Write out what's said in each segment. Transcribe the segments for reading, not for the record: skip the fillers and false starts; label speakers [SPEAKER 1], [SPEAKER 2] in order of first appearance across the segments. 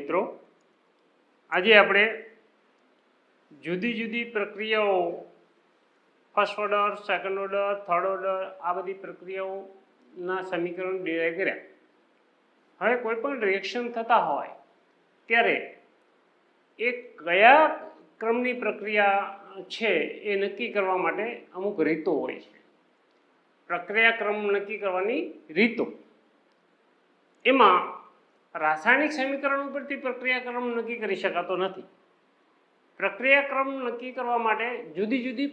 [SPEAKER 1] મિત્રો, આજે આપણે જુદી જુદી પ્રક્રિયાઓ first order, second order, third order આ બધી પ્રક્રિયાઓના સમીકરણ ડિરાઈવ કર્યા. હવે કોઈ પણ રિએક્શન થતા હોય ત્યારે એ કયા ક્રમની પ્રક્રિયા છે એ નક્કી કરવા માટે અમુક રીતો હોય છે. પ્રક્રિયા ક્રમ નક્કી કરવાની રીતો, એમાં રાસાયણિક સમીકરણ ઉપરથી પ્રક્રિયા ક્રમ નક્કી કરી શકાતો નથી. પ્રક્રિયા ક્રમ નક્કી કરવા માટે જુદી જુદી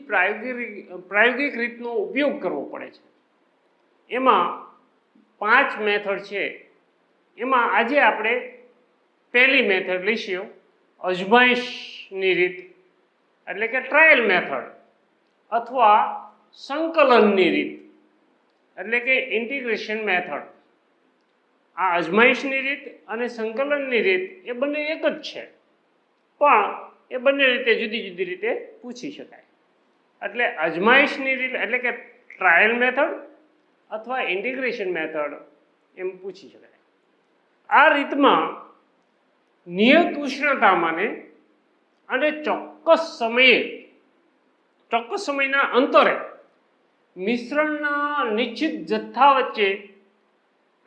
[SPEAKER 1] પ્રાયોગિક રીતનો ઉપયોગ કરવો પડે છે. એમાં 5 મેથડ છે. એમાં આજે આપણે પહેલી મેથડ લઈશું, અજમાયશની રીત, એટલે કે ટ્રાયલ મેથડ, અથવા સંકલનની રીત એટલે કે ઇન્ટિગ્રેશન મેથડ. આ અજમાયશની રીત અને સંકલનની રીત એ બંને એક જ છે, પણ એ બંને રીતે જુદી જુદી રીતે પૂછી શકાય. એટલે અજમાયશની રીત એટલે કે ટ્રાયલ મેથડ અથવા ઇન્ટિગ્રેશન મેથડ એમ પૂછી શકાય. આ રીતમાં નિયત ઉષ્ણતામાને અને ચોક્કસ સમયના અંતરે મિશ્રણના નિશ્ચિત જથ્થા વચ્ચે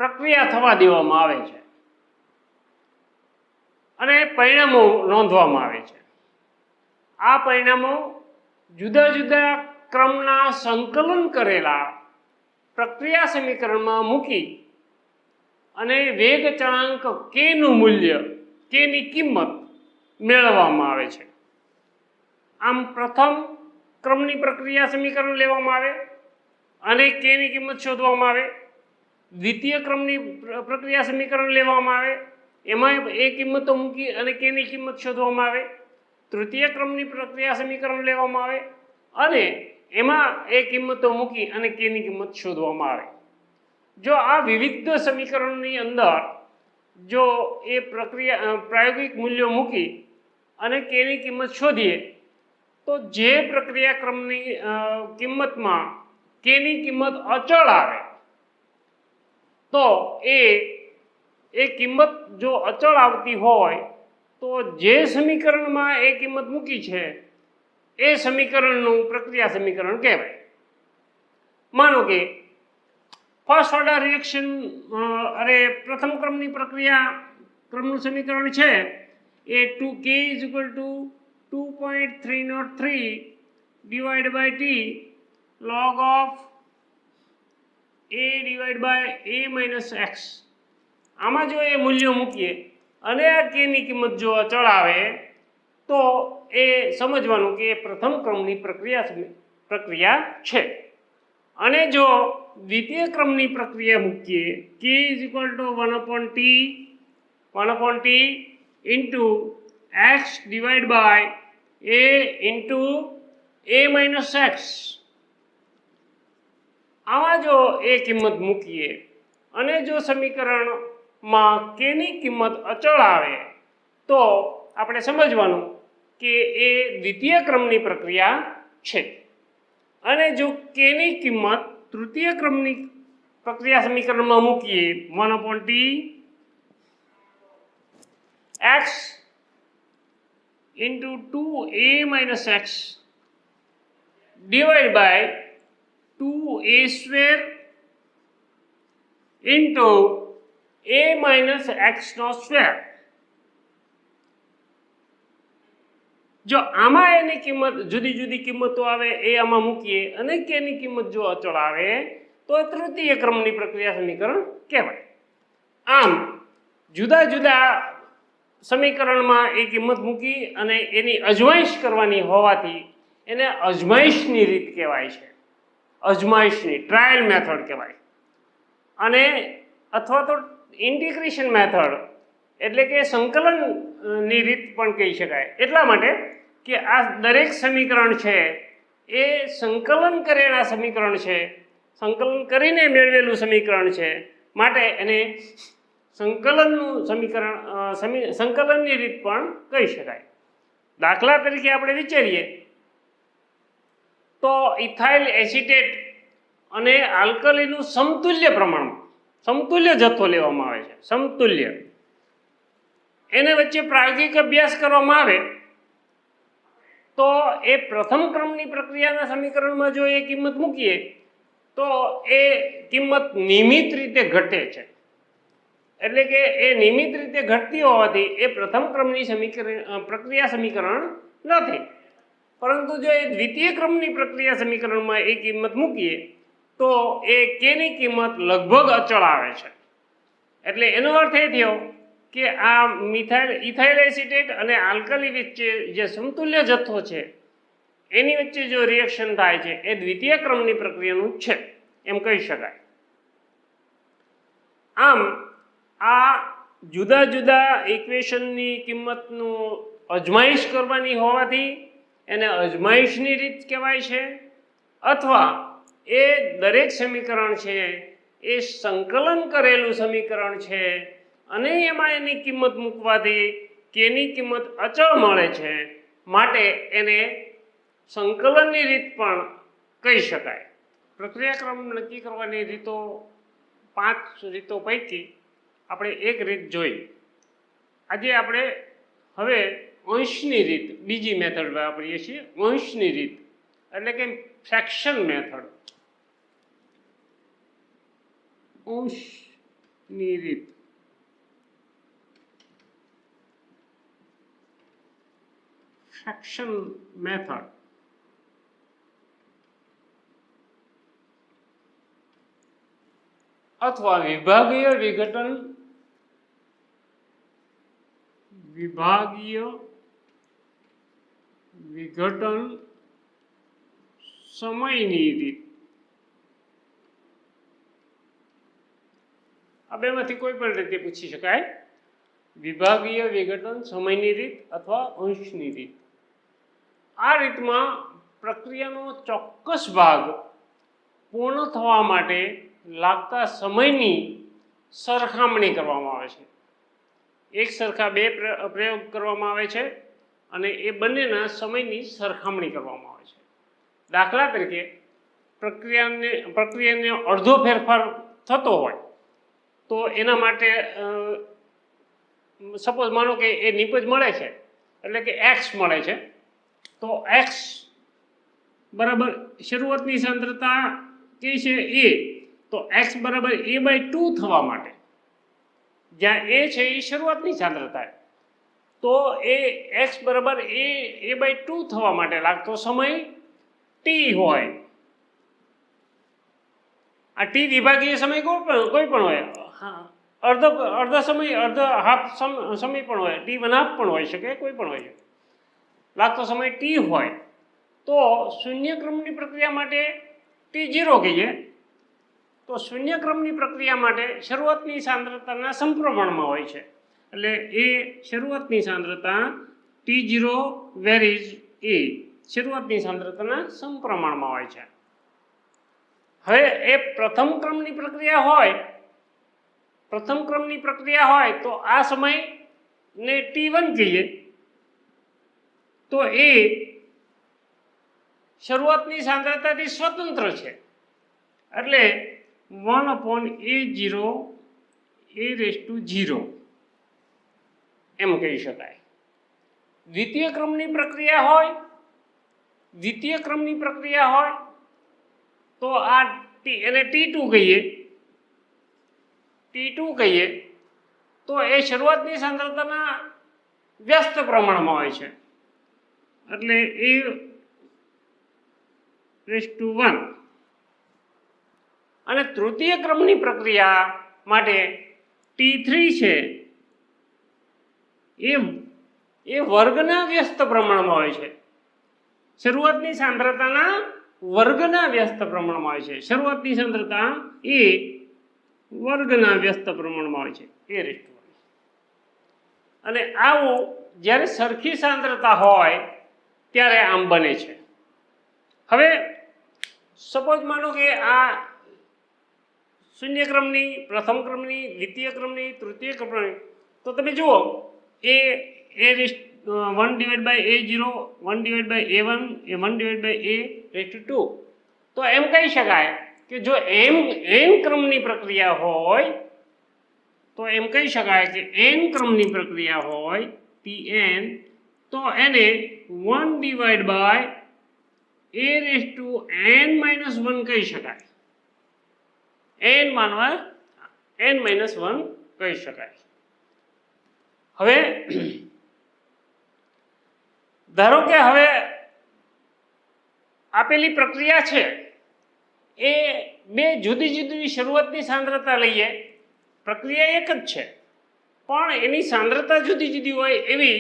[SPEAKER 1] પ્રક્રિયા થવા દેવામાં આવે છે અને પરિણામો નોંધવામાં આવે છે. આ પરિણામો જુદા જુદા ક્રમના સંકલન કરેલા પ્રક્રિયા સમીકરણમાં મૂકી અને વેગ ચળાંક કેનું મૂલ્ય, કેની કિંમત મેળવવામાં આવે છે. આમ પ્રથમ ક્રમની પ્રક્રિયા સમીકરણ લેવામાં આવે અને કેની કિંમત શોધવામાં આવે. દ્વિતીય ક્રમની પ્રક્રિયા સમીકરણ લેવામાં આવે, એમાં એ કિંમતો મૂકી અને કેની કિંમત શોધવામાં આવે. તૃતીય ક્રમની પ્રક્રિયા સમીકરણ લેવામાં આવે અને એમાં એ કિંમતો મૂકી અને કેની કિંમત શોધવામાં આવે. જો આ વિવિધ સમીકરણની અંદર જો એ પ્રાયોગિક મૂલ્યો મૂકી અને કેની કિંમત શોધીએ તો જે પ્રક્રિયા ક્રમની કિંમતમાં કેની કિંમત અચળ આવે તો એ કિંમત જો અચળ આવતી હોય તો જે સમીકરણમાં એ કિંમત મૂકી છે એ સમીકરણનું પ્રક્રિયા સમીકરણ કહેવાય. માનો કે ફર્સ્ટ ઓર્ડર રિએક્શન પ્રથમ ક્રમની પ્રક્રિયા ક્રમનું સમીકરણ છે એ 2k = 2.303 divide by t log of a / a - x. આમાં જો એ મૂલ્યો મૂકીએ અને આ કેની કિંમત જો અચળ આવે તો એ સમજવાનું કે એ પ્રથમ ક્રમની પ્રક્રિયા છે. અને જો દ્વિતીય ક્રમની પ્રક્રિયા મૂકીએ k = 1/t into x divided by a into a minus x. આમાં જો એ કિંમત મૂકીએ અને જો સમીકરણમાં કેની કિંમત અચળ આવે તો આપણે સમજવાનું કે એ દ્વિતીય ક્રમની પ્રક્રિયા છે. અને જો કેની કિંમત તૃતીય ક્રમની પ્રક્રિયા સમીકરણમાં મૂકીએ 1/t x into 2a - x divided by 2a² into a - x². જો આમાં એની કિંમત જુદી જુદી કિંમતો આવે એ આમાં મૂકીએ અને કેની કિંમત જો અચળ આવે તો તૃતીય ક્રમની પ્રક્રિયા સમીકરણ કહેવાય. આમ જુદા જુદા સમીકરણમાં એ કિંમત મૂકી અને એની અજમાયશ કરવાની હોવાથી એને અજમાયશની રીત કહેવાય છે. અજમાયશની ટ્રાયલ મેથડ કહેવાય. અને અથવા તો ઇન્ટિગ્રેશન મેથડ એટલે કે સંકલનની રીત પણ કહી શકાય. એટલા માટે કે આ દરેક સમીકરણ છે એ સંકલન કરેલા સમીકરણ છે, સંકલન કરીને મેળવેલું સમીકરણ છે, માટે એને સંકલનની રીત પણ કહી શકાય. દાખલા તરીકે આપણે વિચારીએ તો ઇથાઇલ એસિટેટ અને આલ્કલીનું સમતુલ્ય પ્રમાણમાં સમતુલ્ય જથ્થો લેવામાં આવે છે. સમતુલ્ય એને વચ્ચે પ્રાયોગિક અભ્યાસ કરવામાં આવે તો એ પ્રથમ ક્રમની પ્રક્રિયાના સમીકરણમાં જો એ કિંમત મૂકીએ તો એ કિંમત નિયમિત રીતે ઘટે છે, એટલે કે એ નિયમિત રીતે ઘટતી હોવાથી એ પ્રથમ ક્રમની પ્રક્રિયા સમીકરણ નથી. પરંતુ જો એ દ્વિતીય ક્રમની પ્રક્રિયા સમીકરણમાં એ કિંમત મૂકીએ તો એ કેની કિંમત લગભગ અચળ આવે છે. એટલે એનો અર્થ એ થયો કે આ ઇથાઇલ એસિટેટ અને આલ્કલી વચ્ચે જે સમતુલ્ય જથ્થો છે એની વચ્ચે જો રિએક્શન થાય છે એ દ્વિતીય ક્રમની પ્રક્રિયાનું છે એમ કહી શકાય. આમ આ જુદા જુદા ઇક્વેશનની કિંમતનું અજમાઈશ કરવાની હોવાથી એને અજમાઈશની રીત કહેવાય છે, અથવા એ દરેક સમીકરણ છે એ સંકલન કરેલું સમીકરણ છે અને એમાં એની કિંમત મૂકવાથી કેની કિંમત અચળ મળે છે, માટે એને સંકલનની રીત પણ કહી શકાય. પ્રક્રિયાક્રમ નક્કી કરવાની રીતો 5 રીતો પૈકી આપણે એક રીત જોઈ. આજે આપણે હવે અંશની રીત બીજી મેથડ વાપરીએ છીએ. અંશની રીત એટલે કે ફ્રેક્શન મેથડ. અંશની રીત ફ્રેક્શન મેથડ અથવા વિભાગીય વિઘટન સમયની રીત. આ બેમાંથી કોઈ પણ રીતે પૂછી શકાય. વિભાગીય વિઘટન સમયની રીત અથવા અંશની રીત. આ રીતમાં પ્રક્રિયાનો ચોક્કસ ભાગ પૂર્ણ થવા માટે લાગતા સમયની સરખામણી કરવામાં આવે છે. એક સરખા બે પ્રયોગ કરવામાં આવે છે અને એ બંનેના સમયની સરખામણી કરવામાં આવે છે. દાખલા તરીકે પ્રક્રિયાને અડધો ફેરફાર થતો હોય તો એના માટે સપોઝ માનો કે એ નિપજ મળે છે, એટલે કે એક્સ મળે છે, તો એક્સ બરાબર શરૂઆતની સાંદ્રતા કઈ છે એ, તો એક્સ બરાબર a/2 થવા માટે, જ્યાં એ છે એ શરૂઆતની સાંદ્રતા, તો એ એક્સ બરાબર a/2 થવા માટે લાગતો સમય ટી હોય. આ ટી વિભાગીય સમય કોઈ પણ હોય, અડધો સમય, હાફ સમય પણ હોય, T1/2 પણ હોઈ શકે, કોઈ પણ હોય શકે. લાગતો સમય ટી હોય તો શૂન્ય ક્રમની પ્રક્રિયા માટે T0 કહીએ, તો શૂન્ય ક્રમની પ્રક્રિયા માટે શરૂઆતની સાંદ્રતાના સમપ્રમાણમાં હોય છે. એટલે એ શરૂઆતની સાંદ્રતા T0 વેરીઝ એ શરૂઆતની સાંદ્રતાના સમપ્રમાણમાં હોય છે. હવે એ પ્રથમ ક્રમની પ્રક્રિયા હોય તો આ સમયને T1 કહીએ, તો એ શરૂઆતની સાંદ્રતાથી સ્વતંત્ર છે, એટલે 1/a0 એમ કહી શકાય. દ્વિતીય ક્રમની પ્રક્રિયા હોય તો આ એને T2 કહીએ, તો એ શરૂઆતની સાંદ્રતાના વ્યસ્ત પ્રમાણમાં હોય છે, એટલે a/1. અને તૃતીય ક્રમની પ્રક્રિયા માટે T3 છે એ વર્ગના વ્યસ્ત પ્રમાણમાં હોય છે, શરૂઆતની સાંદ્રતાના વર્ગના વ્યસ્ત પ્રમાણમાં હોય છે. શરૂઆતની સાંદ્રતા એ વર્ગના વ્યસ્ત પ્રમાણમાં હોય છે, a/1. અને આવું જ્યારે સરખી સાંદ્રતા હોય ત્યારે આમ બને છે. હવે સપોઝ માનો કે આ શૂન્ય ક્રમની, પ્રથમ ક્રમની, દ્વિતીય ક્રમની, તૃતીય ક્રમની, તો તમે જુઓ a1/a0, 1/a1, 1/a2. તો એમ કહી શકાય કે જો n ક્રમની પ્રક્રિયા હોય તો એમ કહી શકાય કે n ક્રમની પ્રક્રિયા હોય Tn તો એને 1 ડિવાઈડ બાય a⁻n-1 કહી શકાય. n માનવા n-1 કહી શકાય. હવે ધારો કે હવે આપેલી પ્રક્રિયા છે એ બે જુદી જુદી શરૂઆતની સાંદ્રતા લઈએ, પ્રક્રિયા એક જ છે પણ એની સાંદ્રતા જુદી જુદી હોય એવી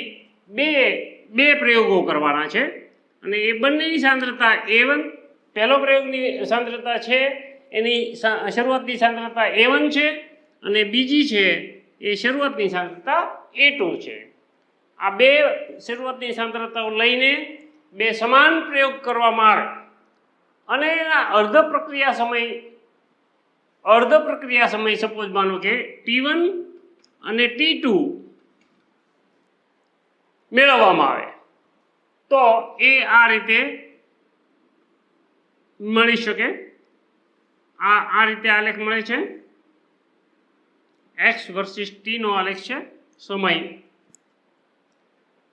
[SPEAKER 1] બે પ્રયોગો કરવાના છે અને એ બંનેની સાંદ્રતા a1, પહેલો પ્રયોગની સાંદ્રતા છે એની શરૂઆતની સાંદ્રતા a1 છે અને બીજી છે એ શરૂઆતની સાંદ્રતા a2 છે. આ બે શરૂઆતની સાંદ્રતાઓ લઈને બે સમાન પ્રયોગ કરવામાં આવે અને એના અર્ધ પ્રક્રિયા સમય સપોઝ માનો કે T1 અને T2 મેળવવામાં આવે તો એ આ રીતે મળી શકે. આ રીતે આલેખ મળે છે. x વર્સિસ t નો આલેખ છે સમય.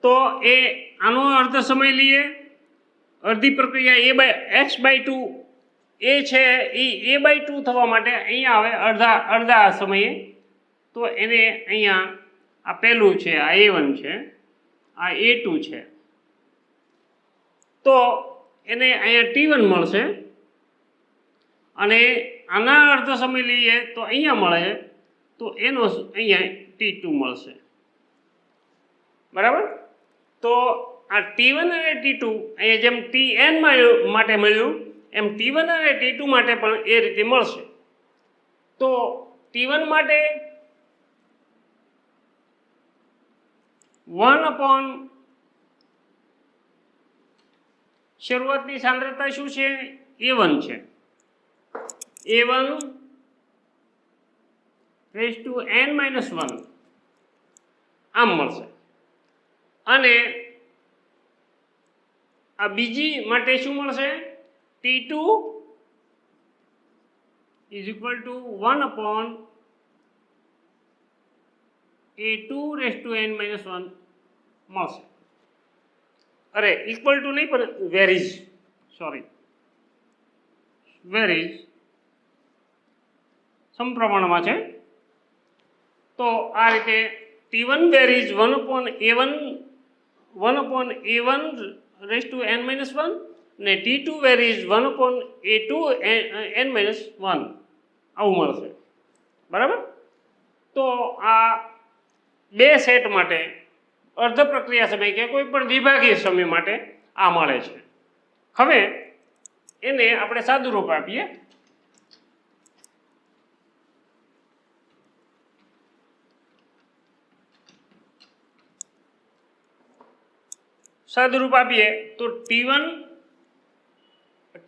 [SPEAKER 1] તો એ આનો અર્ધ સમય લઈએ, અડધી પ્રક્રિયા x/2 એ છે એ a/2 થવા માટે અહીંયા આવે અડધા સમયે, તો એને અહીંયા આ પહેલું છે આ a1 છે, આ a2 છે, તો એને અહીંયા T1 મળશે અને આના અર્ધ સમય લઈએ તો અહીંયા મળે તો એનો અહીંયા T2 મળશે. બરાબર? તો આ T1 અને T2 અહીંયા જેમ Tn માટે મળ્યું એમ T1 અને T2 માટે પણ એ રીતે મળશે. તો T1 માટે 1 શરૂઆતની સાંદ્રતા શું છે? a1 છે. a1⁻n-1 આમ મળશે. અને આ બીજી માટે શું મળશે? T2 = 1/a2⁻n-1 મળશે. અરે ઇક્વલ ટુ નહીં પણ વેરીઝ સમપ્રમાણમાં છે. તો આ રીતે T1 વેરીઝ 1/a1⁻n-1 ને T2 વેરીઝ 1/a2n-1 આવું મળશે. બરાબર? તો આ બે સેટ માટે અર્ધ પ્રક્રિયા સમય કે કોઈ પણ વિભાગીય સમય માટે આ મળે છે. હવે એને આપણે સાદું રૂપ આપીએ. સાદું રૂપ આપીએ તો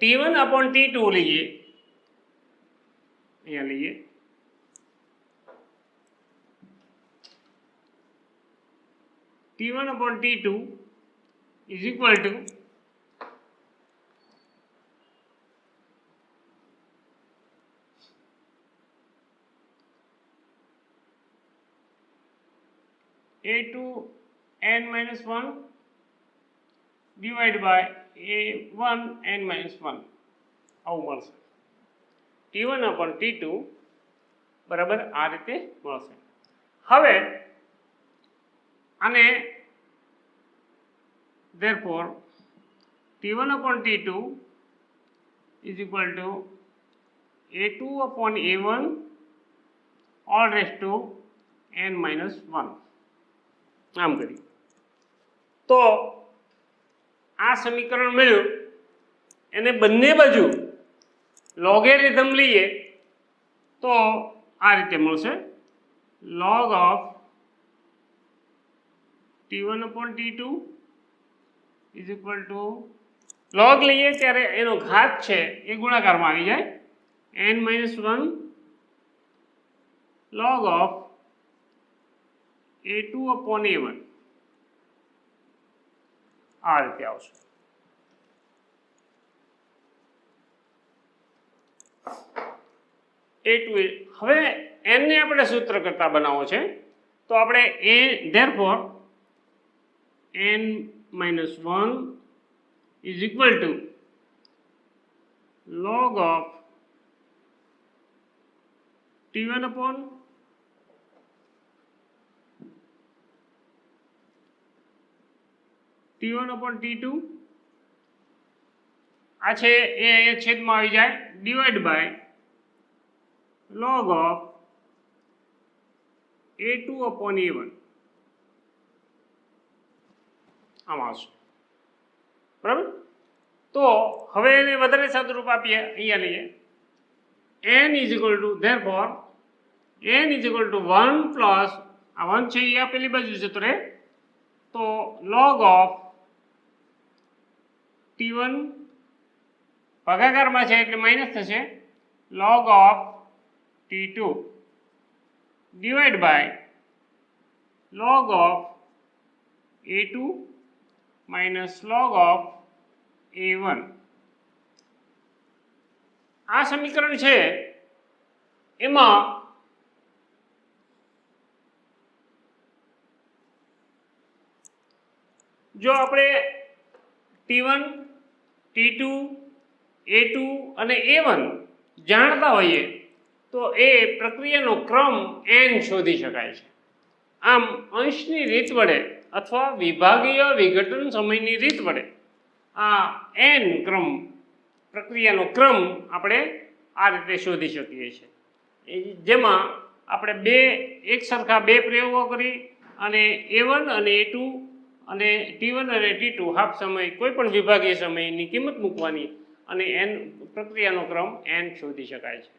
[SPEAKER 1] T1/T2 લઈએ, અહીંયા લઈએ. T1/T2 = a2n-1 divide by a1n-1 આવું મળશે. T1/T2 બરાબર આ રીતે મળશે. હવે આને therefore T1/T2 = a2/a1n-1 આમ કરી. તો આ સમીકરણ મળ્યું એને બંને બાજુ લોગેરિધમ લઈએ તો આ રીતે મળશે. log of T1/T2 = log લઈએ ત્યારે એનો ઘાત છે એ ગુણાકારમાં આવી જાય, n-1 log of a2/a1 આ રીતે આવશે. A2 હવે n ને આપણે સૂત્ર કરતા બનાવવો છે, તો આપણે એ therefore n minus 1 is equal to log of t1 upon t2 આ છે એ અહીંયા છેદમાં આવી જાય divide by log of a2 upon a1 આમ આવશે, બરાબર. તો હવે એને વધારે સાદુરૂપ આપીએ, અહીંયા લઈએ n is equal to therefore n is equal to 1 plus આ 1 છે એ પેલી બાજુ જતો રહે, તો log of t1 ભાગાકારમાં છે એટલે માઇનસ થશે log of t2 divide by log of a2 minus log of a1. આ સમીકરણ છે એમાં જો આપણે t1 t2 a2 અને a1 જાણતા હોઈએ તો એ પ્રક્રિયાનો ક્રમ n શોધી શકાય છે. આમ અંશની રીત વડે અથવા વિભાગીય વિઘટન સમયની રીત વડે આ n ક્રમ પ્રક્રિયાનો ક્રમ આપણે આ રીતે શોધી શકીએ છીએ, જેમાં આપણે એક સરખા બે પ્રયોગો કરી અને a1 અને a2 અને t1 અને t2 હાફ સમય કોઈ પણ વિભાગીય સમયની કિંમત મૂકવાની અને n પ્રક્રિયાનો ક્રમ n શોધી શકાય છે.